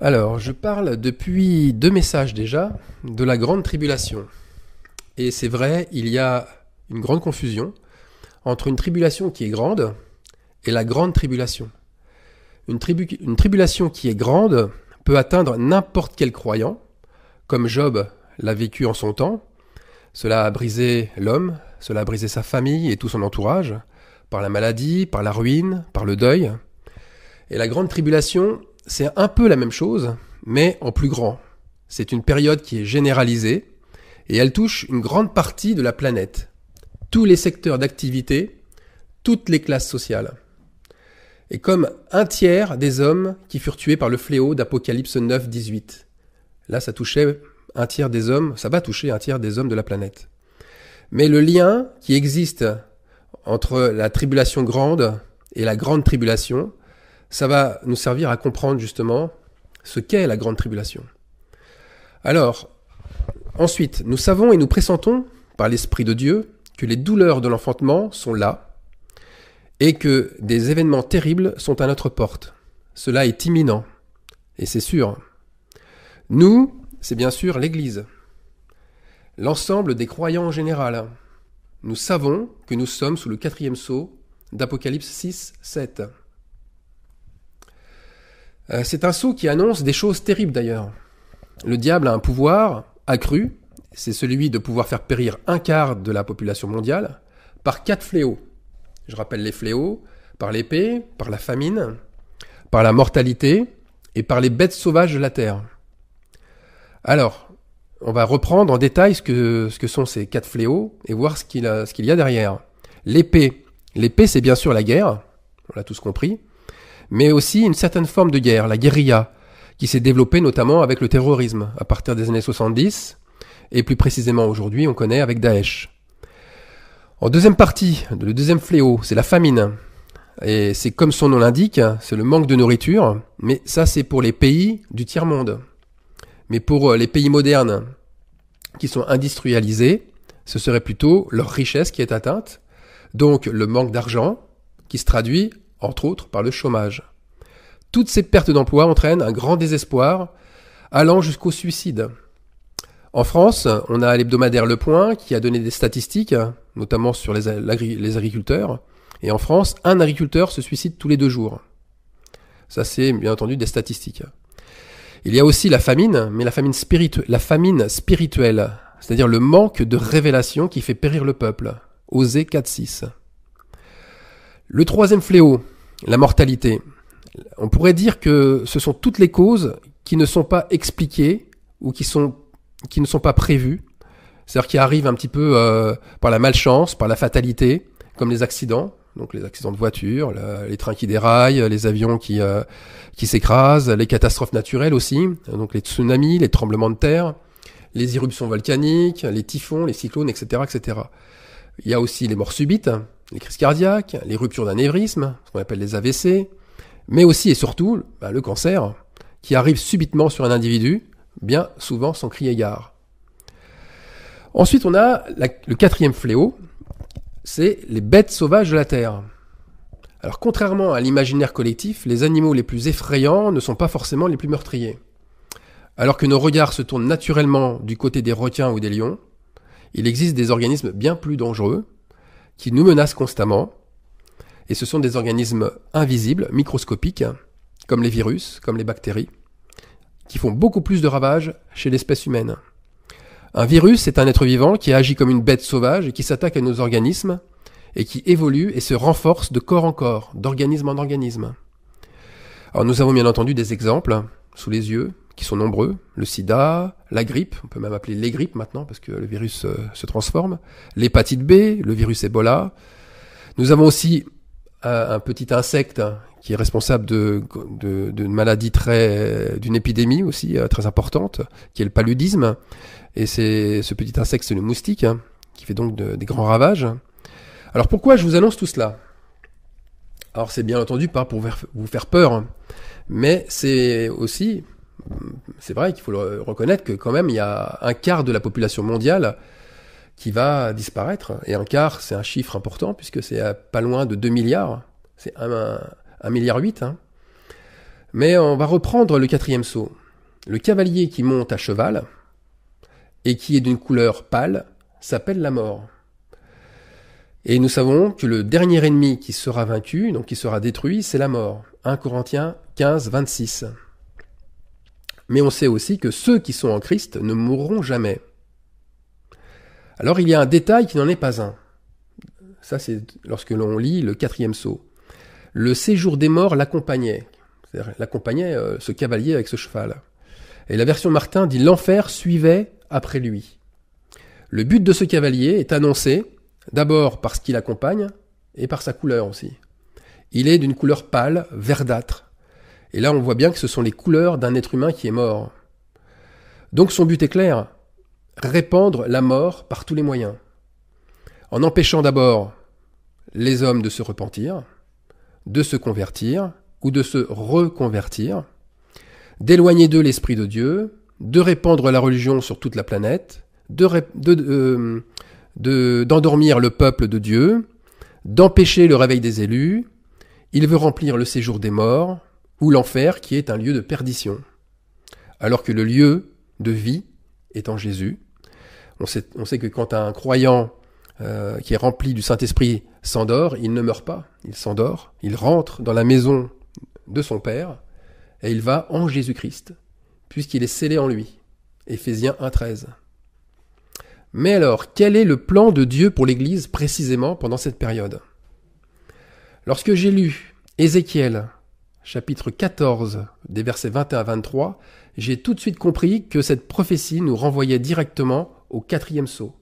Alors, je parle depuis 2 messages déjà de la grande tribulation. Et c'est vrai, il y a une grande confusion entre une tribulation qui est grande et la grande tribulation. Une tribulation qui est grande peut atteindre n'importe quel croyant, comme Job l'a vécu en son temps. Cela a brisé l'homme, cela a brisé sa famille et tout son entourage, par la maladie, par la ruine, par le deuil. Et la grande tribulation, c'est un peu la même chose, mais en plus grand. C'est une période qui est généralisée et elle touche une grande partie de la planète, tous les secteurs d'activité, toutes les classes sociales. Et comme 1/3 des hommes qui furent tués par le fléau d'Apocalypse 9, 18. Là, ça touchait 1/3 des hommes, ça va toucher 1/3 des hommes de la planète. Mais le lien qui existe entre la tribulation grande et la grande tribulation, ça va nous servir à comprendre justement ce qu'est la grande tribulation. Alors, ensuite, nous savons et nous pressentons par l'Esprit de Dieu que les douleurs de l'enfantement sont là et que des événements terribles sont à notre porte. Cela est imminent, et c'est sûr. Nous, c'est bien sûr l'Église, l'ensemble des croyants en général. Nous savons que nous sommes sous le 4e sceau d'Apocalypse 6, 7. C'est un sceau qui annonce des choses terribles d'ailleurs. Le diable a un pouvoir accru, c'est celui de pouvoir faire périr 1/4 de la population mondiale par 4 fléaux. Je rappelle les fléaux, par l'épée, par la famine, par la mortalité et par les bêtes sauvages de la terre. Alors, on va reprendre en détail ce que sont ces 4 fléaux et voir ce qu'il y a derrière. L'épée, c'est bien sûr la guerre, on l'a tous compris, mais aussi une certaine forme de guerre, la guérilla, qui s'est développée notamment avec le terrorisme à partir des années 70, et plus précisément aujourd'hui, on connaît avec Daesh. En deuxième partie, le deuxième fléau, c'est la famine. Et c'est comme son nom l'indique, c'est le manque de nourriture, mais ça c'est pour les pays du tiers-monde. Mais pour les pays modernes qui sont industrialisés, ce serait plutôt leur richesse qui est atteinte, donc le manque d'argent qui se traduit entre autres par le chômage. Toutes ces pertes d'emploi entraînent un grand désespoir, allant jusqu'au suicide. En France, on a l'hebdomadaire Le Point qui a donné des statistiques, notamment sur les agriculteurs. Et en France, un agriculteur se suicide tous les 2 jours. Ça, c'est bien entendu des statistiques. Il y a aussi la famine, mais la famine spirituelle, c'est-à-dire le manque de révélation qui fait périr le peuple. Osée 4.6. Le 3e fléau, la mortalité. On pourrait dire que ce sont toutes les causes qui ne sont pas expliquées ou qui ne sont pas prévues. C'est-à-dire qui arrivent un petit peu par la malchance, par la fatalité, comme les accidents. Donc les accidents de voiture, les trains qui déraillent, les avions qui s'écrasent, les catastrophes naturelles aussi, donc les tsunamis, les tremblements de terre, les éruptions volcaniques, les typhons, les cyclones, etc., etc. Il y a aussi les morts subites, les crises cardiaques, les ruptures d'anévrisme, ce qu'on appelle les AVC, mais aussi et surtout le cancer, qui arrive subitement sur un individu, bien souvent sans crier gare. Ensuite, on a le 4e fléau, c'est les bêtes sauvages de la terre. Alors, contrairement à l'imaginaire collectif, les animaux les plus effrayants ne sont pas forcément les plus meurtriers. Alors que nos regards se tournent naturellement du côté des requins ou des lions, il existe des organismes bien plus dangereux qui nous menacent constamment, et ce sont des organismes invisibles, microscopiques, comme les virus, comme les bactéries, qui font beaucoup plus de ravages chez l'espèce humaine. Un virus, c'est un être vivant qui agit comme une bête sauvage et qui s'attaque à nos organismes et qui évolue et se renforce de corps en corps, d'organisme en organisme. Alors nous avons bien entendu des exemples sous les yeux qui sont nombreux, le sida, la grippe, on peut même appeler les grippes maintenant parce que le virus se transforme, l'hépatite B, le virus Ebola. Nous avons aussi un petit insecte qui est responsable d'une maladie d'une épidémie aussi très importante, qui est le paludisme. Et ce petit insecte, c'est le moustique, qui fait donc des grands ravages. Alors pourquoi je vous annonce tout cela ? Alors c'est bien entendu pas pour vous faire peur, mais c'est aussi, c'est vrai qu'il faut le reconnaître que quand même il y a 1/4 de la population mondiale qui va disparaître. Et 1/4, c'est un chiffre important puisque c'est pas loin de 2 milliards. C'est 1,8 milliard. Mais on va reprendre le 4e sceau. Le cavalier qui monte à cheval et qui est d'une couleur pâle s'appelle la mort. Et nous savons que le dernier ennemi qui sera vaincu, donc qui sera détruit, c'est la mort. 1 Corinthiens 15, 26. Mais on sait aussi que ceux qui sont en Christ ne mourront jamais. Alors il y a un détail qui n'en est pas un. Ça c'est lorsque l'on lit le 4e sceau. Le séjour des morts l'accompagnait. C'est-à-dire l'accompagnait ce cavalier avec ce cheval. Et la version Martin dit l'enfer suivait après lui. Le but de ce cavalier est annoncé d'abord par ce qu'il accompagne et par sa couleur aussi. Il est d'une couleur pâle, verdâtre. Et là, on voit bien que ce sont les couleurs d'un être humain qui est mort. Donc son but est clair, répandre la mort par tous les moyens. En empêchant d'abord les hommes de se repentir, de se convertir ou de se reconvertir, d'éloigner d'eux l'Esprit de Dieu, de répandre la religion sur toute la planète, d'endormir le peuple de Dieu, d'empêcher le réveil des élus. Il veut remplir le séjour des morts ou l'enfer qui est un lieu de perdition. Alors que le lieu de vie est en Jésus. On sait que quand un croyant qui est rempli du Saint-Esprit s'endort, il ne meurt pas, il s'endort, il rentre dans la maison de son Père et il va en Jésus-Christ, puisqu'il est scellé en lui. Éphésiens 1,13. Mais alors, quel est le plan de Dieu pour l'Église précisément pendant cette période ? Lorsque j'ai lu Ézéchiel, chapitre 14, des versets 21 à 23, j'ai tout de suite compris que cette prophétie nous renvoyait directement au 4e sceau.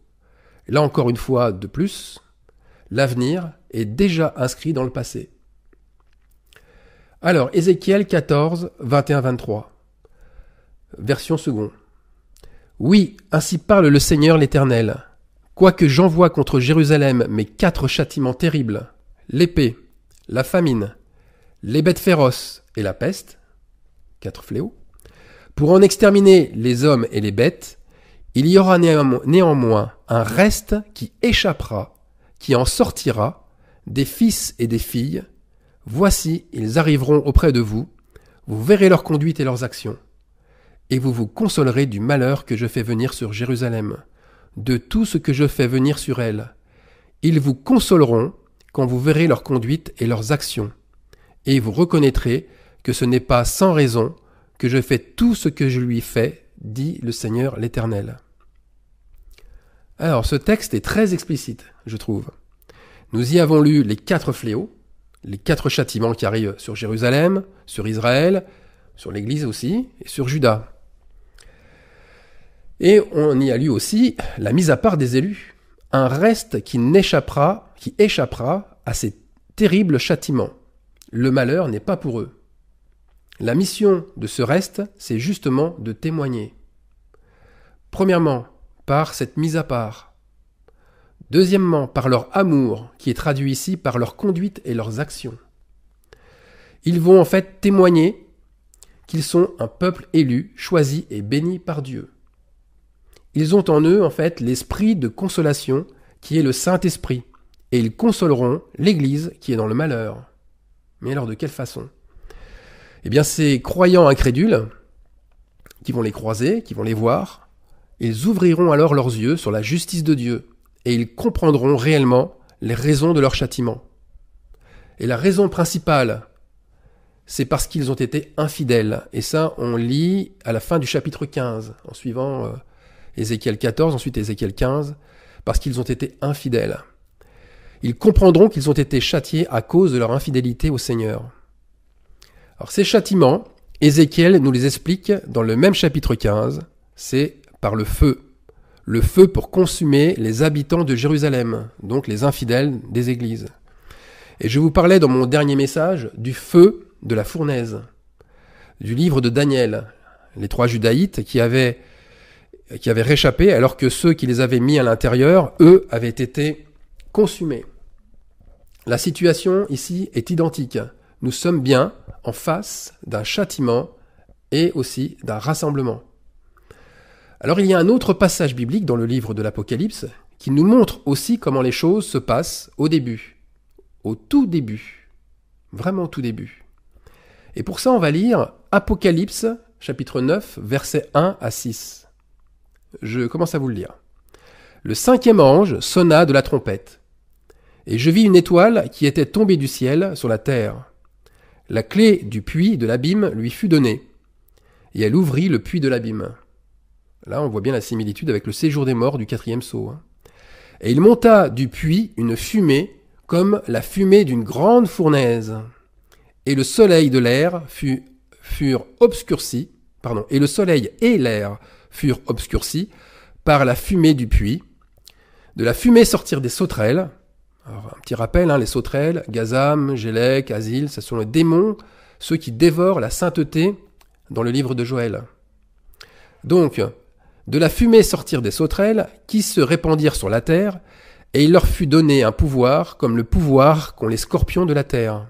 Là encore une fois de plus, l'avenir est déjà inscrit dans le passé. Alors, Ézéchiel 14, 21-23, version seconde. Oui, ainsi parle le Seigneur l'Éternel. Quoique j'envoie contre Jérusalem mes 4 châtiments terribles, l'épée, la famine, les bêtes féroces et la peste, 4 fléaux, pour en exterminer les hommes et les bêtes, il y aura néanmoins un reste qui échappera, qui en sortira, des fils et des filles. Voici, ils arriveront auprès de vous, vous verrez leur conduite et leurs actions, et vous vous consolerez du malheur que je fais venir sur Jérusalem, de tout ce que je fais venir sur elle. Ils vous consoleront quand vous verrez leur conduite et leurs actions, et vous reconnaîtrez que ce n'est pas sans raison que je fais tout ce que je lui fais, dit le Seigneur l'Éternel. Alors, ce texte est très explicite, je trouve. Nous y avons lu les 4 fléaux, les 4 châtiments qui arrivent sur Jérusalem, sur Israël, sur l'Église aussi, et sur Juda. Et on y a lu aussi la mise à part des élus, un reste qui échappera à ces terribles châtiments. Le malheur n'est pas pour eux. La mission de ce reste, c'est justement de témoigner. Premièrement, par cette mise à part. Deuxièmement, par leur amour, qui est traduit ici par leur conduite et leurs actions. Ils vont en fait témoigner qu'ils sont un peuple élu, choisi et béni par Dieu. Ils ont en eux en fait l'esprit de consolation qui est le Saint-Esprit, et ils consoleront l'Église qui est dans le malheur. Mais alors de quelle façon ? Eh bien ces croyants incrédules, qui vont les croiser, qui vont les voir, ils ouvriront alors leurs yeux sur la justice de Dieu, et ils comprendront réellement les raisons de leur châtiment. Et la raison principale, c'est parce qu'ils ont été infidèles. Et ça, on lit à la fin du chapitre 15, en suivant Ézéchiel 14, ensuite Ézéchiel 15, parce qu'ils ont été infidèles. Ils comprendront qu'ils ont été châtiés à cause de leur infidélité au Seigneur. Alors ces châtiments, Ézéchiel nous les explique dans le même chapitre 15, c'est par le feu pour consumer les habitants de Jérusalem, donc les infidèles des églises. Et je vous parlais dans mon dernier message du feu de la fournaise, du livre de Daniel, les 3 judaïtes qui avaient réchappé alors que ceux qui les avaient mis à l'intérieur, eux, avaient été consumés. La situation ici est identique. Nous sommes bien en face d'un châtiment et aussi d'un rassemblement. Alors il y a un autre passage biblique dans le livre de l'Apocalypse qui nous montre aussi comment les choses se passent au début, au tout début, vraiment au tout début. Et pour ça, on va lire Apocalypse, chapitre 9, versets 1 à 6. Je commence à vous le lire. Le 5e ange sonna de la trompette, et je vis une étoile qui était tombée du ciel sur la terre. La clé du puits de l'abîme lui fut donnée, et elle ouvrit le puits de l'abîme. Là, on voit bien la similitude avec le séjour des morts du 4e sceau. Et il monta du puits une fumée comme la fumée d'une grande fournaise. Et le soleil de l'air furent obscurcis, et le soleil et l'air furent obscurcis par la fumée du puits. De la fumée sortirent des sauterelles. Alors, un petit rappel, les sauterelles, Gazam, Gélec, Azil, ce sont les démons, ceux qui dévorent la sainteté dans le livre de Joël. Donc, de la fumée sortirent des sauterelles qui se répandirent sur la terre, et il leur fut donné un pouvoir comme le pouvoir qu'ont les scorpions de la terre.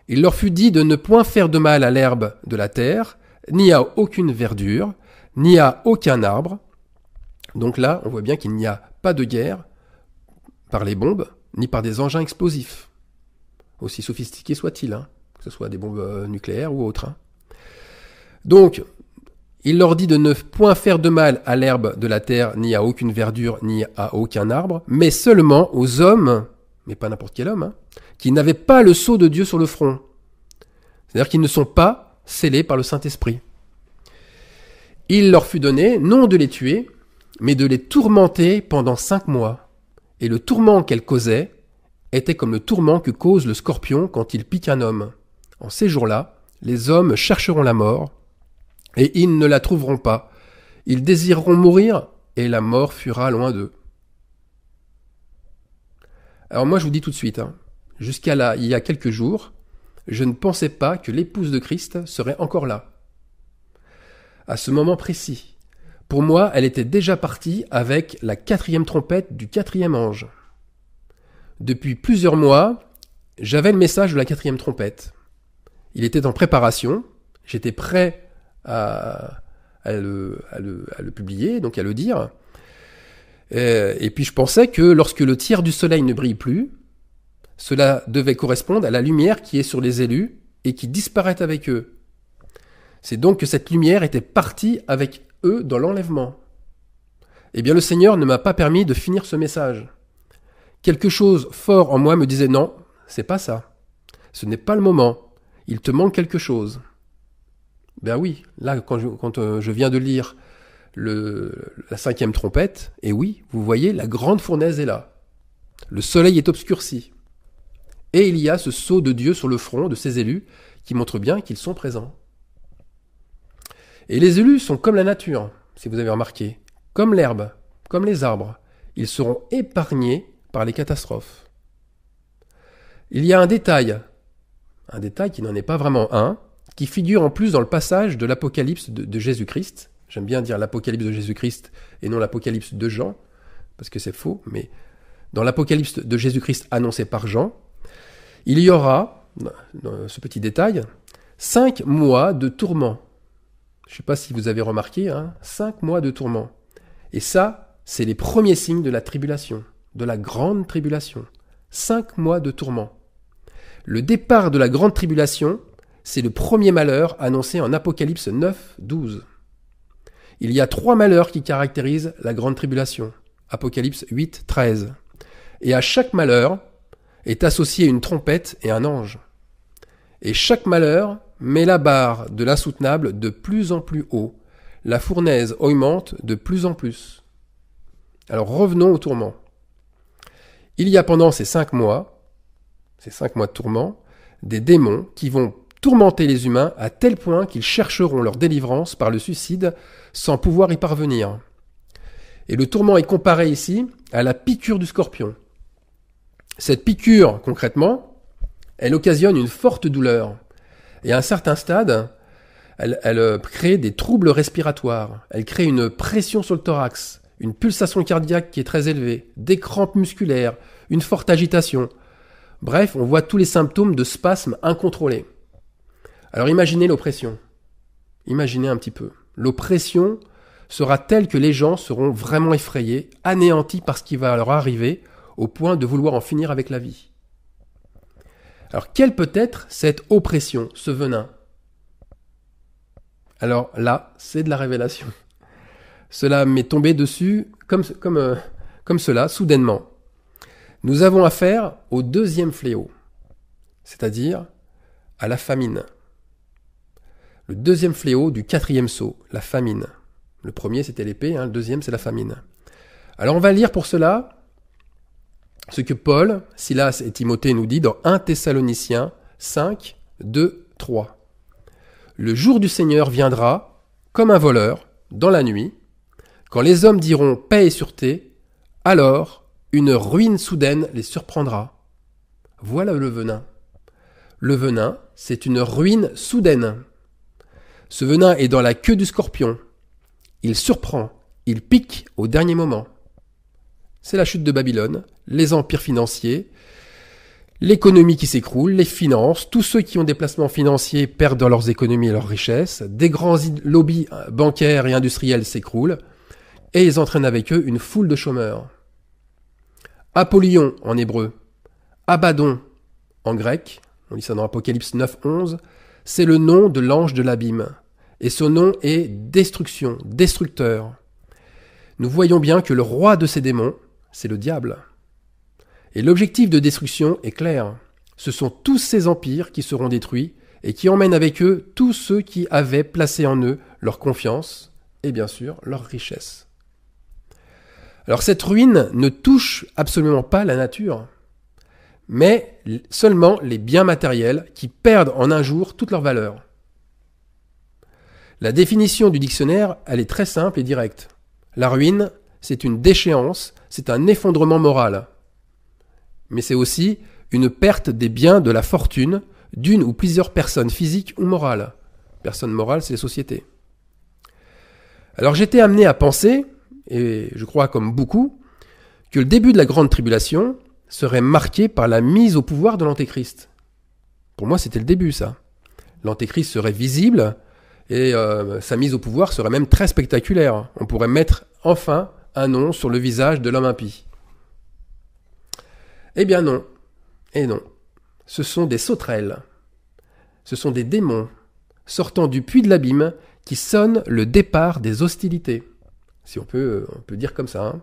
Il leur fut dit de ne point faire de mal à l'herbe de la terre, ni à aucune verdure, ni à aucun arbre. Donc là, on voit bien qu'il n'y a pas de guerre par les bombes, ni par des engins explosifs, aussi sophistiqués soient-ils, que ce soit des bombes nucléaires ou autres. Donc, il leur dit de ne point faire de mal à l'herbe de la terre, ni à aucune verdure, ni à aucun arbre, mais seulement aux hommes, mais pas n'importe quel homme, qui n'avaient pas le sceau de Dieu sur le front. C'est-à-dire qu'ils ne sont pas scellés par le Saint-Esprit. Il leur fut donné, non de les tuer, mais de les tourmenter pendant 5 mois. Et le tourment qu'elle causait était comme le tourment que cause le scorpion quand il pique un homme. En ces jours-là, les hommes chercheront la mort, et ils ne la trouveront pas. Ils désireront mourir, et la mort fuira loin d'eux. Alors moi je vous dis tout de suite, jusqu'à là, il y a quelques jours, je ne pensais pas que l'épouse de Christ serait encore là. À ce moment précis. Pour moi, elle était déjà partie avec la 4e trompette du 4e ange. Depuis plusieurs mois, j'avais le message de la 4e trompette. Il était en préparation, j'étais prêt à le publier, donc à le dire. Et puis je pensais que lorsque le tiers du soleil ne brille plus, cela devait correspondre à la lumière qui est sur les élus et qui disparaît avec eux. C'est donc que cette lumière était partie avec eux dans l'enlèvement. Eh bien le Seigneur ne m'a pas permis de finir ce message. Quelque chose fort en moi me disait non, c'est pas ça. Ce n'est pas le moment. Il te manque quelque chose. Ben oui, là quand je viens de lire la 5e trompette, et oui, vous voyez, la grande fournaise est là. Le soleil est obscurci. Et il y a ce sceau de Dieu sur le front de ses élus qui montre bien qu'ils sont présents. Et les élus sont comme la nature, si vous avez remarqué, comme l'herbe, comme les arbres. Ils seront épargnés par les catastrophes. Il y a un détail qui n'en est pas vraiment un, qui figure en plus dans le passage de l'Apocalypse de Jésus-Christ. J'aime bien dire l'Apocalypse de Jésus-Christ et non l'Apocalypse de Jean, parce que c'est faux, mais dans l'Apocalypse de Jésus-Christ annoncé par Jean, il y aura, dans ce petit détail, 5 mois de tourment. Je ne sais pas si vous avez remarqué, 5 mois de tourment. Et ça, c'est les premiers signes de la tribulation, de la grande tribulation. 5 mois de tourment. Le départ de la grande tribulation, c'est le premier malheur annoncé en Apocalypse 9, 12. Il y a 3 malheurs qui caractérisent la grande tribulation. Apocalypse 8, 13. Et à chaque malheur est associé une trompette et un ange. Et chaque malheur met la barre de l'insoutenable de plus en plus haut. La fournaise augmente de plus en plus. Alors revenons au tourment. Il y a pendant ces 5 mois de tourment, des démons qui vont tourmenter les humains à tel point qu'ils chercheront leur délivrance par le suicide sans pouvoir y parvenir. Et le tourment est comparé ici à la piqûre du scorpion. Cette piqûre, concrètement, elle occasionne une forte douleur. Et à un certain stade, elle crée des troubles respiratoires. Elle crée une pression sur le thorax, une pulsation cardiaque qui est très élevée, des crampes musculaires, une forte agitation. Bref, on voit tous les symptômes de spasmes incontrôlés. Alors imaginez l'oppression. Imaginez un petit peu. L'oppression sera telle que les gens seront vraiment effrayés, anéantis par ce qui va leur arriver, au point de vouloir en finir avec la vie. Alors quelle peut être cette oppression, ce venin? Alors là, c'est de la révélation. Cela m'est tombé dessus comme cela, soudainement. Nous avons affaire au deuxième fléau, c'est-à-dire à la famine. Le deuxième fléau du quatrième sceau, la famine. Le premier, c'était l'épée, le deuxième, c'est la famine. Alors on va lire pour cela ce que Paul, Silas et Timothée nous dit dans 1 Thessaloniciens 5, 2, 3. Le jour du Seigneur viendra, comme un voleur, dans la nuit, quand les hommes diront paix et sûreté, alors une ruine soudaine les surprendra. Voilà le venin. Le venin, c'est une ruine soudaine. Ce venin est dans la queue du scorpion. Il surprend, il pique au dernier moment. C'est la chute de Babylone, les empires financiers, l'économie qui s'écroule, les finances, tous ceux qui ont des placements financiers perdent leurs économies et leurs richesses, des grands lobbies bancaires et industriels s'écroulent, et ils entraînent avec eux une foule de chômeurs. Apollyon en hébreu, Abaddon en grec, on lit ça dans Apocalypse 9, 11, c'est le nom de l'ange de l'abîme, et son nom est destruction, destructeur. Nous voyons bien que le roi de ces démons, c'est le diable. Et l'objectif de destruction est clair. Ce sont tous ces empires qui seront détruits et qui emmènent avec eux tous ceux qui avaient placé en eux leur confiance et bien sûr leur richesse. Alors cette ruine ne touche absolument pas la nature, mais seulement les biens matériels qui perdent en un jour toute leur valeur. La définition du dictionnaire, elle est très simple et directe. La ruine, c'est une déchéance, c'est un effondrement moral. Mais c'est aussi une perte des biens de la fortune d'une ou plusieurs personnes physiques ou morales. Personnes morales, c'est les sociétés. Alors j'étais amené à penser, et je crois comme beaucoup, que le début de la grande tribulation serait marqué par la mise au pouvoir de l'Antéchrist. Pour moi, c'était le début, ça. L'Antéchrist serait visible, et sa mise au pouvoir serait même très spectaculaire. On pourrait mettre enfin un nom sur le visage de l'homme impie. Eh bien non, et non. Ce sont des sauterelles. Ce sont des démons sortant du puits de l'abîme qui sonnent le départ des hostilités. Si on peut dire comme ça.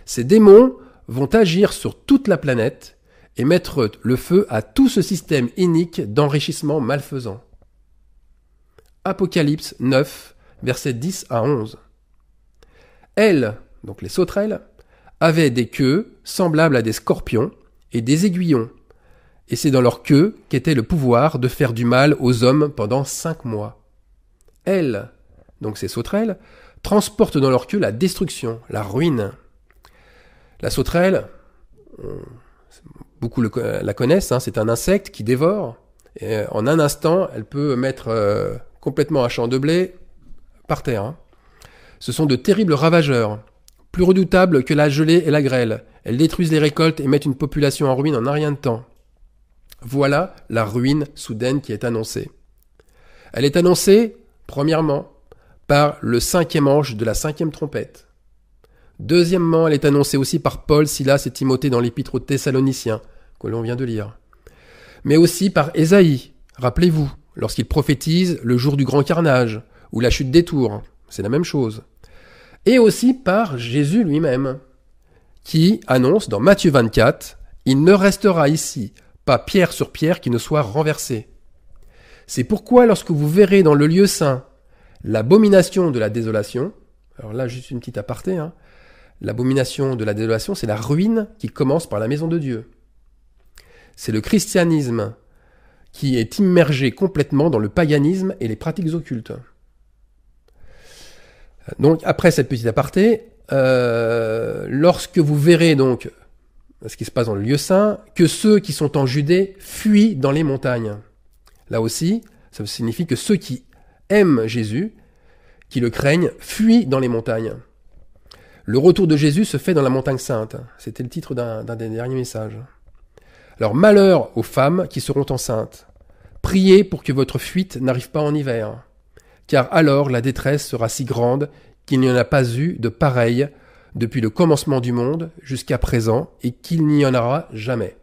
Ces démons vont agir sur toute la planète et mettre le feu à tout ce système inique d'enrichissement malfaisant. Apocalypse 9, versets 10 à 11. Elles, donc les sauterelles, avaient des queues semblables à des scorpions et des aiguillons, et c'est dans leur queue qu'était le pouvoir de faire du mal aux hommes pendant 5 mois. Elles, donc ces sauterelles, transportent dans leur queue la destruction, la ruine. La sauterelle, beaucoup la connaissent, c'est un insecte qui dévore, et en un instant, elle peut mettre complètement un champ de blé par terre. Ce sont de terribles ravageurs, plus redoutables que la gelée et la grêle. Elles détruisent les récoltes et mettent une population en ruine en un rien de temps. Voilà la ruine soudaine qui est annoncée. Elle est annoncée, premièrement, par le 5e ange de la 5e trompette. Deuxièmement, elle est annoncée aussi par Paul, Silas et Timothée dans l'épître aux Thessaloniciens, que l'on vient de lire. Mais aussi par Ésaïe, rappelez-vous, lorsqu'il prophétise le jour du grand carnage, ou la chute des tours, c'est la même chose. Et aussi par Jésus lui-même, qui annonce dans Matthieu 24, « Il ne restera ici pas pierre sur pierre qui ne soit renversée. » C'est pourquoi lorsque vous verrez dans le lieu saint l'abomination de la désolation, alors là juste une petite aparté, l'abomination de la désolation, c'est la ruine qui commence par la maison de Dieu. C'est le christianisme qui est immergé complètement dans le paganisme et les pratiques occultes. Donc après cette petite aparté, lorsque vous verrez donc ce qui se passe dans le lieu saint, que ceux qui sont en Judée fuient dans les montagnes. Là aussi, ça signifie que ceux qui aiment Jésus, qui le craignent, fuient dans les montagnes. Le retour de Jésus se fait dans la montagne sainte. C'était le titre d'un des derniers messages. Alors malheur aux femmes qui seront enceintes. Priez pour que votre fuite n'arrive pas en hiver, car alors la détresse sera si grande qu'il n'y en a pas eu de pareille depuis le commencement du monde jusqu'à présent et qu'il n'y en aura jamais.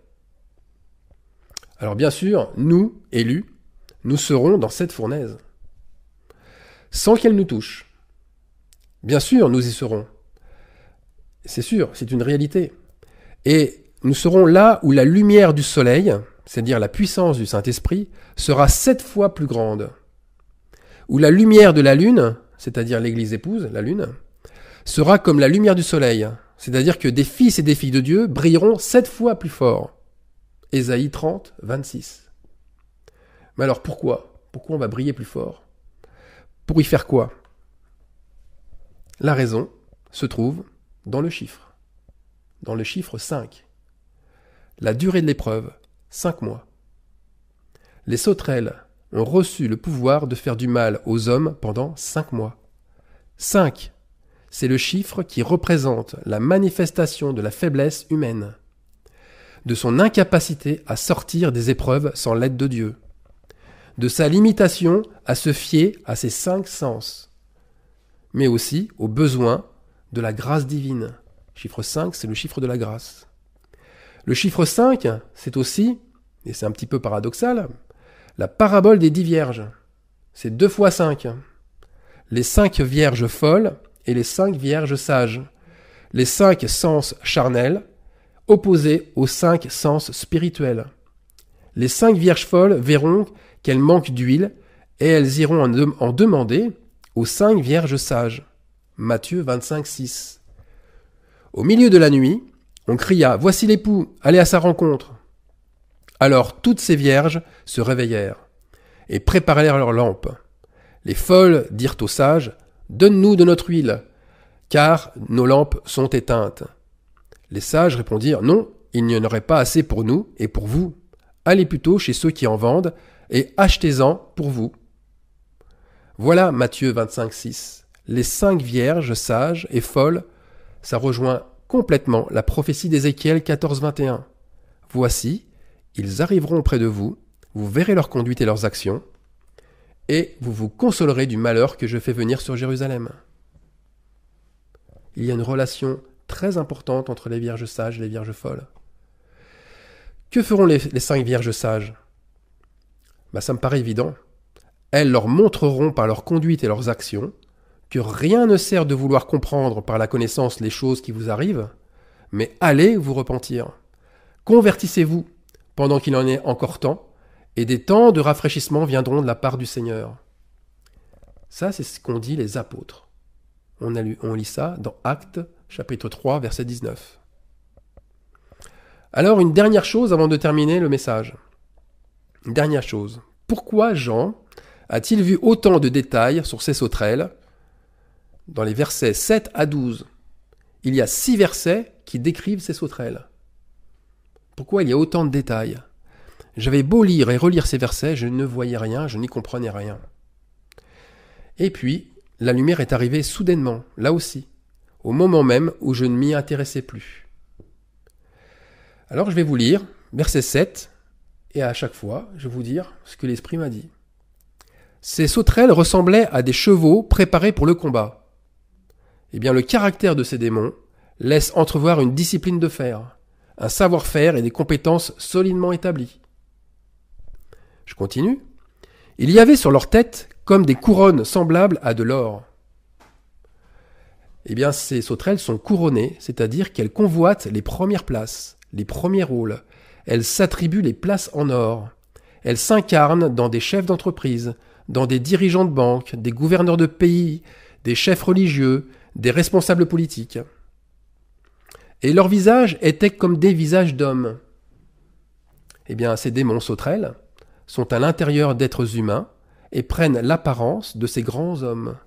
Alors bien sûr, nous, élus, nous serons dans cette fournaise. sans qu'elle nous touche. Bien sûr, nous y serons. C'est sûr, c'est une réalité. Et nous serons là où la lumière du soleil, c'est-à-dire la puissance du Saint-Esprit, sera 7 fois plus grande. Où la lumière de la lune, c'est-à-dire l'Église épouse, la lune, sera comme la lumière du soleil, c'est-à-dire que des fils et des filles de Dieu brilleront 7 fois plus fort. Ésaïe 30, 26. Mais alors pourquoi ? Pourquoi on va briller plus fort ? Pour y faire quoi ? La raison se trouve dans le chiffre 5. La durée de l'épreuve, 5 mois. Les sauterelles ont reçu le pouvoir de faire du mal aux hommes pendant 5 mois. 5, c'est le chiffre qui représente la manifestation de la faiblesse humaine, de son incapacité à sortir des épreuves sans l'aide de Dieu, de sa limitation à se fier à ses 5 sens, mais aussi aux besoins de la grâce divine. Chiffre 5, c'est le chiffre de la grâce. Le chiffre 5, c'est aussi, et c'est un petit peu paradoxal, la parabole des 10 vierges. C'est 2 fois 5. Les 5 vierges folles et les 5 vierges sages. Les 5 sens charnels opposés aux 5 sens spirituels. Les 5 vierges folles verront qu'elles manquent d'huile et elles iront en demander aux 5 vierges sages. Matthieu 25, 6. Au milieu de la nuit, on cria « Voici l'époux, allez à sa rencontre !» Alors toutes ces vierges se réveillèrent et préparèrent leurs lampes. Les folles dirent aux sages « Donne-nous de notre huile, car nos lampes sont éteintes. » Les sages répondirent « Non, il n'y en aurait pas assez pour nous et pour vous. Allez plutôt chez ceux qui en vendent et achetez-en pour vous. » Voilà Matthieu 25, 6. Les 5 vierges sages et folles, ça rejoint complètement la prophétie d'Ézéchiel 14, 21. Voici, ils arriveront près de vous, vous verrez leur conduite et leurs actions, et vous vous consolerez du malheur que je fais venir sur Jérusalem. Il y a une relation très importante entre les vierges sages et les vierges folles. Que feront les 5 vierges sages ? Ça me paraît évident. Elles leur montreront par leur conduite et leurs actions que rien ne sert de vouloir comprendre par la connaissance les choses qui vous arrivent, mais allez vous repentir. Convertissez-vous pendant qu'il en est encore temps, et des temps de rafraîchissement viendront de la part du Seigneur. Ça, c'est ce qu'ont dit les apôtres. On lit ça dans Actes, chapitre 3, verset 19. Alors, une dernière chose avant de terminer le message. Une dernière chose. Pourquoi Jean a-t-il vu autant de détails sur ces sauterelles ? Dans les versets 7 à 12, il y a 6 versets qui décrivent ces sauterelles. Pourquoi il y a autant de détails ? J'avais beau lire et relire ces versets, je ne voyais rien, je n'y comprenais rien. Et puis, la lumière est arrivée soudainement, là aussi, au moment même où je ne m'y intéressais plus. Alors je vais vous lire verset 7, et à chaque fois, je vais vous dire ce que l'Esprit m'a dit. Ces sauterelles ressemblaient à des chevaux préparés pour le combat. Eh bien, le caractère de ces démons laisse entrevoir une discipline de fer, un savoir-faire et des compétences solidement établies. Je continue. Il y avait sur leur tête comme des couronnes semblables à de l'or. Eh bien, ces sauterelles sont couronnées, c'est-à-dire qu'elles convoitent les premières places, les premiers rôles. Elles s'attribuent les places en or. Elles s'incarnent dans des chefs d'entreprise, dans des dirigeants de banque, des gouverneurs de pays, des chefs religieux, des responsables politiques. Et leurs visages étaient comme des visages d'hommes. Eh bien, ces démons sauterelles sont à l'intérieur d'êtres humains et prennent l'apparence de ces grands hommes.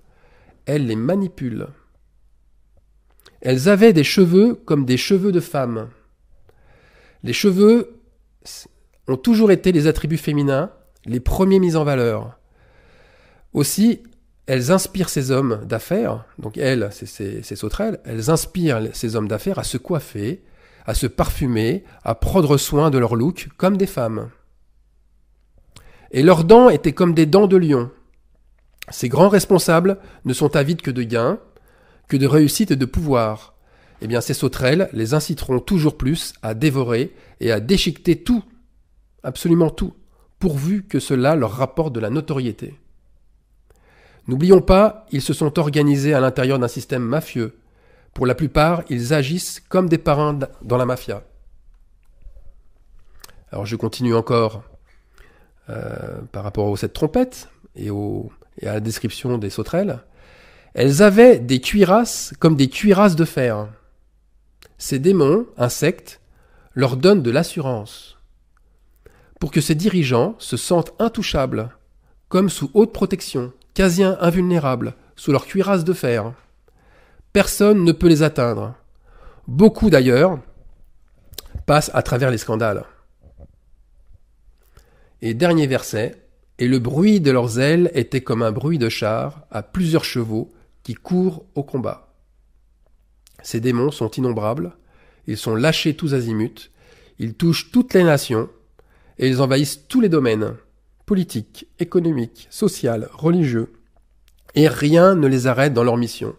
Elles les manipulent. Elles avaient des cheveux comme des cheveux de femmes. Les cheveux ont toujours été les attributs féminins, les premiers mis en valeur. Aussi, elles inspirent ces hommes d'affaires, donc elles, ces sauterelles, elles inspirent ces hommes d'affaires à se coiffer, à se parfumer, à prendre soin de leur look comme des femmes. Et leurs dents étaient comme des dents de lion. Ces grands responsables ne sont avides que de gains, que de réussite et de pouvoir. Eh bien, ces sauterelles les inciteront toujours plus à dévorer et à déchiqueter tout, absolument tout, pourvu que cela leur rapporte de la notoriété. N'oublions pas, ils se sont organisés à l'intérieur d'un système mafieux. Pour la plupart, ils agissent comme des parrains dans la mafia. Alors je continue encore par rapport aux 7 trompettes et à la description des sauterelles. Elles avaient des cuirasses comme des cuirasses de fer. Ces démons, insectes, leur donnent de l'assurance. Pour que ces dirigeants se sentent intouchables, comme sous haute protection, quasi invulnérables, sous leur cuirasse de fer. Personne ne peut les atteindre. Beaucoup d'ailleurs passent à travers les scandales. Et dernier verset, « Et le bruit de leurs ailes était comme un bruit de chars à plusieurs chevaux qui courent au combat. » Ces démons sont innombrables, ils sont lâchés tous azimuts, ils touchent toutes les nations, et ils envahissent tous les domaines, politiques, économiques, sociaux, religieux, et rien ne les arrête dans leur mission.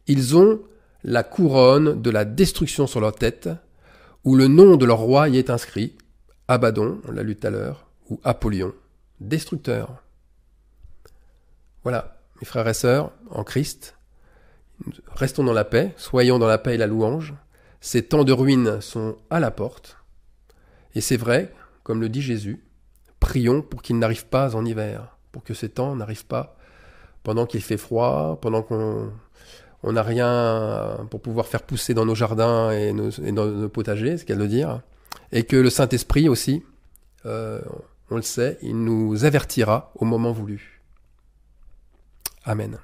Ils ont la couronne de la destruction sur leur tête, où le nom de leur roi y est inscrit, Abaddon, on l'a lu tout à l'heure, ou Apollyon, destructeur. Voilà, mes frères et sœurs, en Christ, restons dans la paix, soyons dans la paix et la louange. Ces temps de ruine sont à la porte. Et c'est vrai, comme le dit Jésus, prions pour qu'ils n'arrivent pas en hiver, pour que ces temps n'arrivent pas pendant qu'il fait froid, pendant qu'on n'a rien pour pouvoir faire pousser dans nos jardins et dans nos potagers, c'est ce qu'elle veut dire. Et que le Saint-Esprit aussi, on le sait, il nous avertira au moment voulu. Amen.